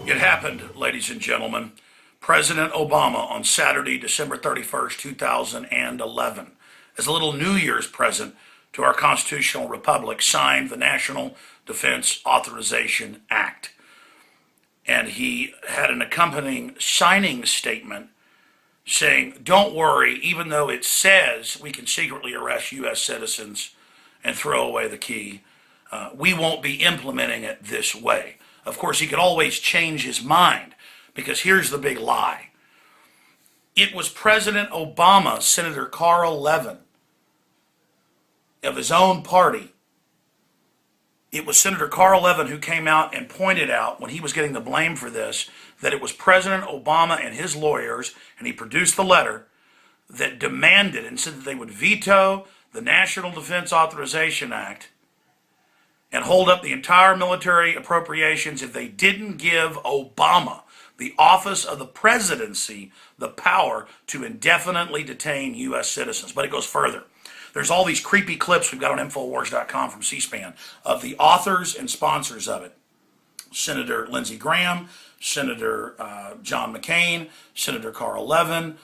It happened, ladies and gentlemen. President Obama on Saturday, December 31st, 2011, as a little New Year's present to our constitutional republic, signed the National Defense Authorization Act. And he had an accompanying signing statement saying, don't worry, even though it says we can secretly arrest U.S. citizens and throw away the key, we won't be implementing it this way. Of course, he could always change his mind, because here's the big lie. It was President Obama, Senator Carl Levin, of his own party. It was Senator Carl Levin who came out and pointed out, when he was getting the blame for this, that it was President Obama and his lawyers, and he produced the letter, that demanded and said that they would veto the National Defense Authorization Act and hold up the entire military appropriations if they didn't give Obama, the office of the presidency, the power to indefinitely detain U.S. citizens. But it goes further. There's all these creepy clips we've got on Infowars.com from C-SPAN of the authors and sponsors of it. Senator Lindsey Graham, Senator John McCain, Senator Carl Levin,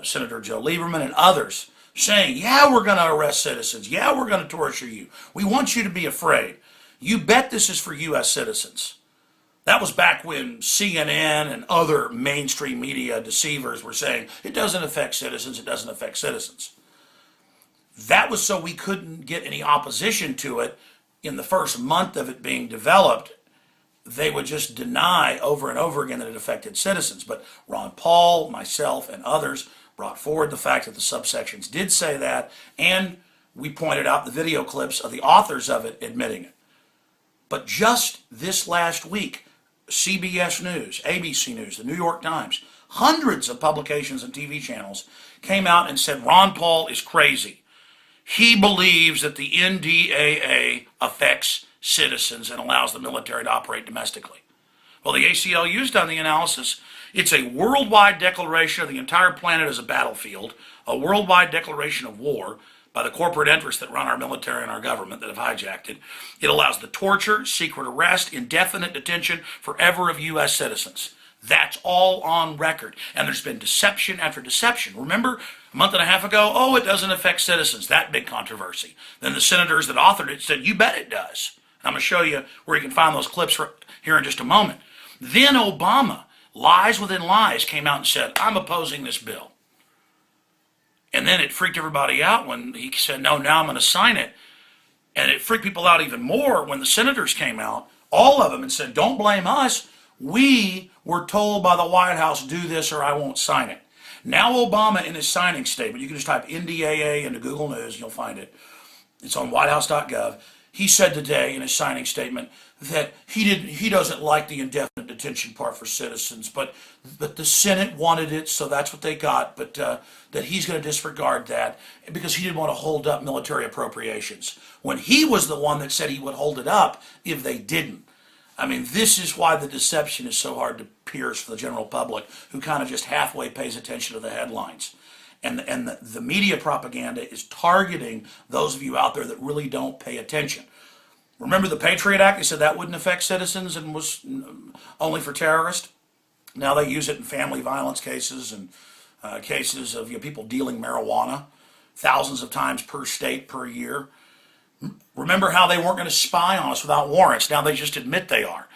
Senator Joe Lieberman, and others saying, yeah, we're going to arrest citizens. Yeah, we're going to torture you. We want you to be afraid. You bet this is for U.S. citizens. That was back when CNN and other mainstream media deceivers were saying, it doesn't affect citizens, it doesn't affect citizens. That was so we couldn't get any opposition to it in the first month of it being developed. They would just deny over and over again that it affected citizens. But Ron Paul, myself, and others brought forward the fact that the subsections did say that, and we pointed out the video clips of the authors of it admitting it. But just this last week, CBS News, ABC News, the New York Times, hundreds of publications and TV channels came out and said Ron Paul is crazy. He believes that the NDAA affects citizens and allows the military to operate domestically. Well, the ACLU's done the analysis. It's a worldwide declaration of the entire planet as a battlefield, a worldwide declaration of war by the corporate interests that run our military and our government that have hijacked it. It allows the torture, secret arrest, indefinite detention forever of U.S. citizens. That's all on record. And there's been deception after deception. Remember, a month and a half ago, oh, it doesn't affect citizens. That big controversy. Then the senators that authored it said, you bet it does. And I'm going to show you where you can find those clips here in just a moment. Then Obama, lies within lies, came out and said, I'm opposing this bill. And then it freaked everybody out when he said, no, now I'm going to sign it. And it freaked people out even more when the senators came out, all of them, and said, don't blame us. We were told by the White House, do this or I won't sign it. Now Obama, in his signing statement, you can just type NDAA into Google News and you'll find it. It's on whitehouse.gov. He said today in his signing statement that he doesn't like the indefinite detention part for citizens, but the Senate wanted it, so that's what they got, but that he's going to disregard that because he didn't want to hold up military appropriations, when he was the one that said he would hold it up if they didn't. I mean, this is why the deception is so hard to pierce for the general public, who kind of just halfway pays attention to the headlines. And the media propaganda is targeting those of you out there that really don't pay attention. Remember the Patriot Act? They said that wouldn't affect citizens and was only for terrorists. Now they use it in family violence cases and cases of people dealing marijuana, thousands of times per state per year. Remember how they weren't going to spy on us without warrants. Now they just admit they are.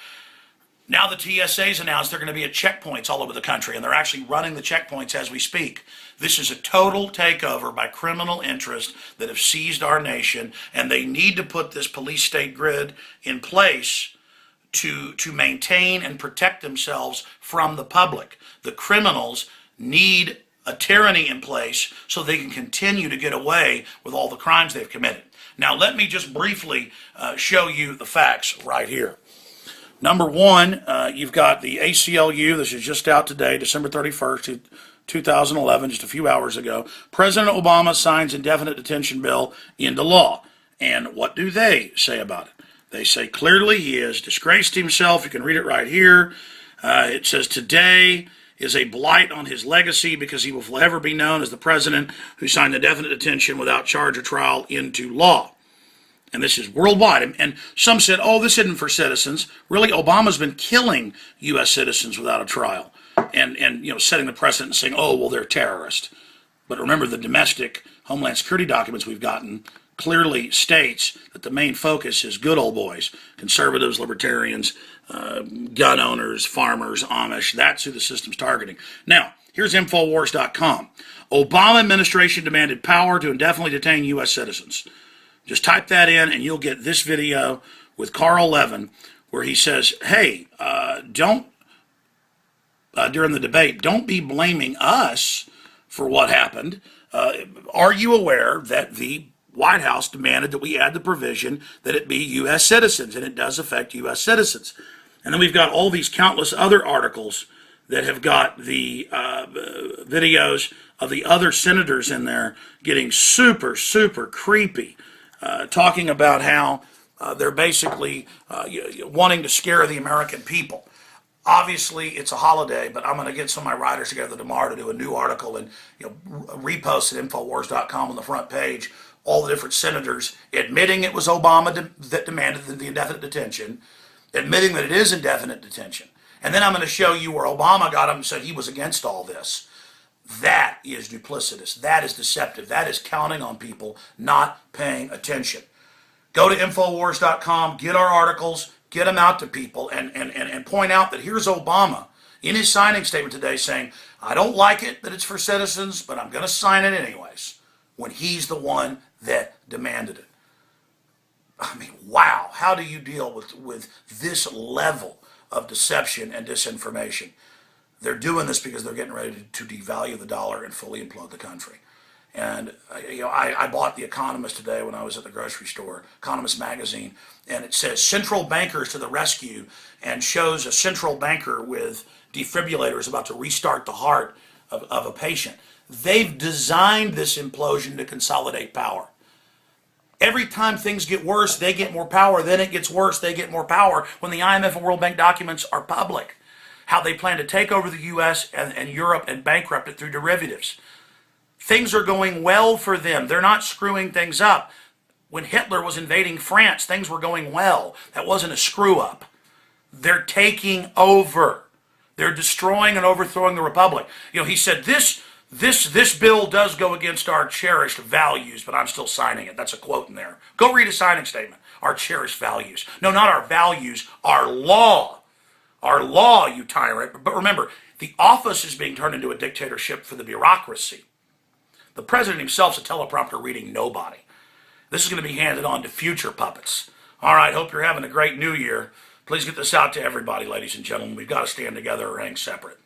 Now the TSA's announced they're going to be at checkpoints all over the country, and they're actually running the checkpoints as we speak. This is a total takeover by criminal interests that have seized our nation, and they need to put this police-state grid in place to maintain and protect themselves from the public. The criminals need a tyranny in place so they can continue to get away with all the crimes they've committed. Now let me just briefly show you the facts right here. Number one, you've got the ACLU. This is just out today, December 31st, 2011, just a few hours ago. President Obama signs indefinite detention bill into law. And what do they say about it? They say clearly he has disgraced himself. You can read it right here. It says today is a blight on his legacy because he will forever be known as the president who signed indefinite detention without charge or trial into law. and this is worldwide. And some said, oh, this isn't for citizens. Really, Obama's been killing U.S. citizens without a trial, and setting the precedent and saying, oh, well, they're terrorists. But remember, the domestic Homeland Security documents we've gotten clearly states that the main focus is good old boys, conservatives, libertarians, gun owners, farmers, Amish. That's who the system's targeting. Now, here's Infowars.com. Obama administration demanded power to indefinitely detain U.S. citizens. Just type that in and you'll get this video with Carl Levin where he says, hey, during the debate, don't be blaming us for what happened. Are you aware that the White House demanded that we add the provision that it be U.S. citizens, and it does affect U.S. citizens? And then we've got all these countless other articles that have got the videos of the other senators in there getting super, super creepy, talking about how they're basically wanting to scare the American people. Obviously, it's a holiday, but I'm going to get some of my writers together tomorrow to do a new article and repost at Infowars.com on the front page all the different senators admitting it was Obama that demanded the indefinite detention, admitting that it is indefinite detention. And then I'm going to show you where Obama got him and said he was against all this. That is duplicitous. That is deceptive. That is counting on people not paying attention. Go to Infowars.com, get our articles, get them out to people, and point out that here's Obama in his signing statement today saying, I don't like it that it's for citizens, but I'm going to sign it anyways, when he's the one that demanded it. I mean, wow. How do you deal with this level of deception and disinformation? They're doing this because they're getting ready to devalue the dollar and fully implode the country. And I bought The Economist today when I was at the grocery store, Economist magazine, and it says central bankers to the rescue, and shows a central banker with defibrillators about to restart the heart of a patient. They've designed this implosion to consolidate power. Every time things get worse, they get more power. Then it gets worse, they get more power. When the IMF and World Bank documents are public, how they plan to take over the U.S. and Europe and bankrupt it through derivatives. Things are going well for them. They're not screwing things up. When Hitler was invading France, things were going well. That wasn't a screw up. They're taking over. They're destroying and overthrowing the republic. He said this bill does go against our cherished values, but I'm still signing it. That's a quote in there. Go read a signing statement. Our cherished values. No, not our values, our law. Our law, you tyrant. But remember, the office is being turned into a dictatorship for the bureaucracy. The president himself's a teleprompter reading nobody. This is going to be handed on to future puppets. All right, hope you're having a great new year. Please get this out to everybody, ladies and gentlemen. We've got to stand together or hang separate.